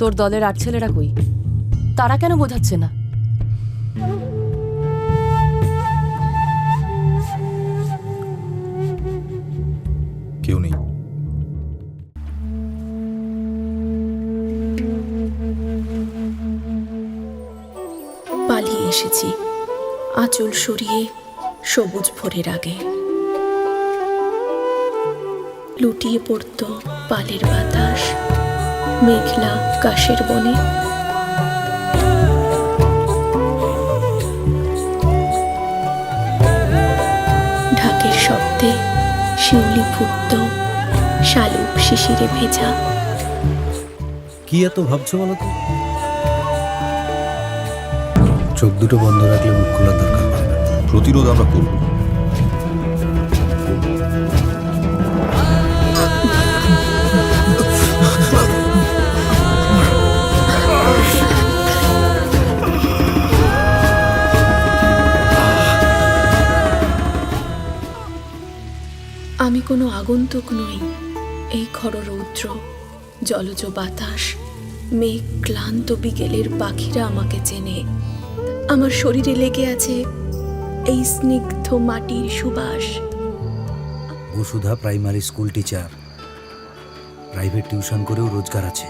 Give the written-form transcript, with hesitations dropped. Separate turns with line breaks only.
তোর দলের 8 ছেলেরা কই? তারা কেন বোঝাচ্ছে না?
কেউ নেই।
পালিয়ে এসেছি আঁচল সরিয়ে সবুজ ভোরের আগে। লুটিয়ে পড়তো পালের বাতাস মেঘলা কাশের বনে। ঢাকের শব্দে শিউলি ফুটত শালুক শিশিরে ভেজা।
কি এত ভাবছো বলো তো? চোখ দুটো বন্ধ রাখলে মুখ খোলার দরকার পড়ে না।
প্রতিরোধ আমরা করব।
আমি কোনো আগন্তুক নই। এই খররৌদ্র জলজ বাতাস মেঘ ক্লান্ত বিকেলের পাখিরা আমাকে চেনে। আমার শরীরে লেগে আছে এই স্নিগ্ধ মাটির সুবাস।
Basudha primary school teacher, private tuition করেও রোজগার আছে।